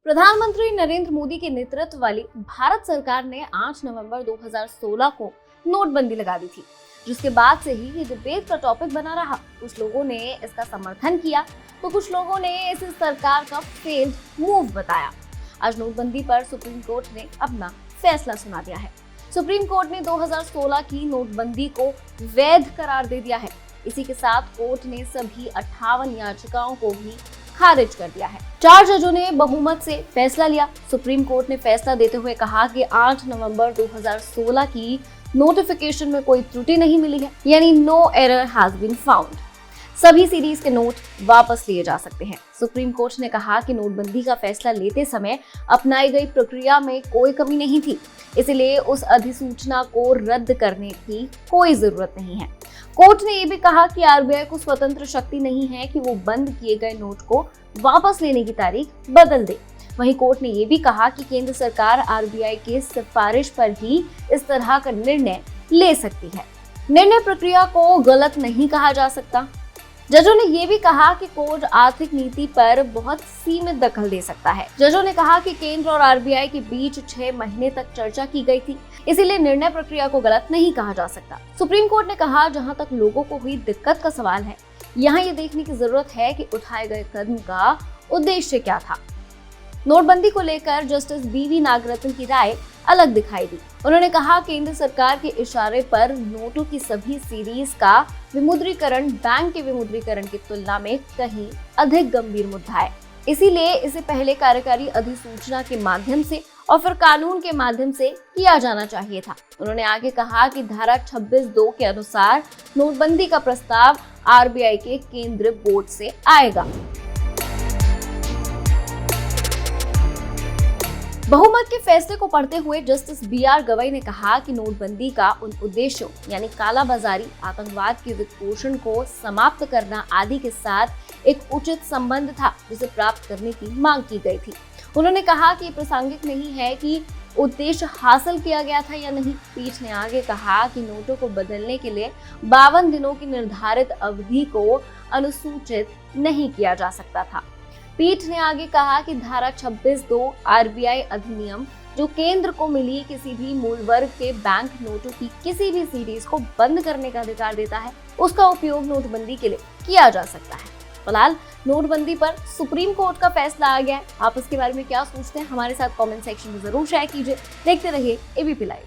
प्रधानमंत्री नरेंद्र मोदी के नेतृत्व वाली भारत सरकार ने 8 नवंबर 2016 को नोटबंदी लगा दी थी, जिसके बाद से ही ये डिबेट का टॉपिक बना रहा। कुछ लोगों ने इसका समर्थन किया तो कुछ लोगों ने इसे सरकार का फेल्ड मूव बताया। आज नोटबंदी पर सुप्रीम कोर्ट ने अपना फैसला सुना दिया है। सुप्रीम कोर्ट ने 2016 की नोटबंदी को वैध करार दे दिया है। इसी के साथ कोर्ट ने सभी 58 याचिकाओं को भी खारिज कर दिया है। 4 जजों ने बहुमत से फैसला लिया। सुप्रीम कोर्ट ने फैसला देते हुए कहा कि 8 नवंबर 2016 की नोटिफिकेशन में कोई त्रुटि नहीं मिली है, यानी no error has been found. सभी सीरीज के नोट वापस लिए जा सकते हैं। सुप्रीम कोर्ट ने कहा कि नोटबंदी का फैसला लेते समय अपनाई गई प्रक्रिया में कोई कमी नहीं थी, इसलिए उस अधिसूचना को रद्द करने की कोई जरूरत नहीं है। कोर्ट ने यह भी कहा कि आरबीआई को स्वतंत्र शक्ति नहीं है कि वो बंद किए गए नोट को वापस लेने की तारीख बदल दे। वहीं कोर्ट ने यह भी कहा कि केंद्र सरकार आरबीआई की सिफारिश पर ही इस तरह का निर्णय ले सकती है। निर्णय प्रक्रिया को गलत नहीं कहा जा सकता। जजों ने यह भी कहा कि कोर्ट आर्थिक नीति पर बहुत सीमित दखल दे सकता है। जजों ने कहा कि केंद्र और आरबीआई के बीच 6 महीने तक चर्चा की गई थी, इसीलिए निर्णय प्रक्रिया को गलत नहीं कहा जा सकता। सुप्रीम कोर्ट ने कहा, जहां तक लोगों को हुई दिक्कत का सवाल है, यहाँ ये देखने की जरूरत है कि उठाए गए कदम का उद्देश्य क्या था। नोटबंदी को लेकर जस्टिस बीवी नागरत्न की राय अलग दिखाई दी। उन्होंने कहा, केंद्र सरकार के इशारे पर नोटों की सभी सीरीज का विमुद्रीकरण बैंक के विमुद्रीकरण की तुलना में कहीं अधिक गंभीर मुद्दा है, इसीलिए इसे पहले कार्यकारी अधिसूचना के माध्यम से और फिर कानून के माध्यम से किया जाना चाहिए था। उन्होंने आगे कहा कि धारा 26(2) के अनुसार नोटबंदी का प्रस्ताव आरबीआई के केंद्रीय बोर्ड से आएगा। बहुमत के फैसले को पढ़ते हुए जस्टिस बीआर गवई ने कहा कि नोटबंदी का उन उद्देश्यों यानी कालाबाजारी, आतंकवाद के वित्तपोषण को समाप्त करना आदि के साथ एक उचित संबंध था, जिसे प्राप्त करने की मांग की गई थी। उन्होंने कहा कि प्रासंगिक नहीं है कि उद्देश्य हासिल किया गया था या नहीं। पीठ ने आगे कहा कि नोटों को बदलने के लिए 52 दिनों की निर्धारित अवधि को अनुसूचित नहीं किया जा सकता था। पीठ ने आगे कहा कि धारा 26(2) आरबीआई अधिनियम, जो केंद्र को मिली किसी भी मूल वर्ग के बैंक नोटों की किसी भी सीरीज को बंद करने का अधिकार देता है, उसका उपयोग नोटबंदी के लिए किया जा सकता है। फिलहाल नोटबंदी पर सुप्रीम कोर्ट का फैसला आ गया है। आप इसके बारे में क्या सोचते हैं, हमारे साथ कमेंट सेक्शन में जरूर शेयर कीजिए। देखते रहिए एबीपी लाइव।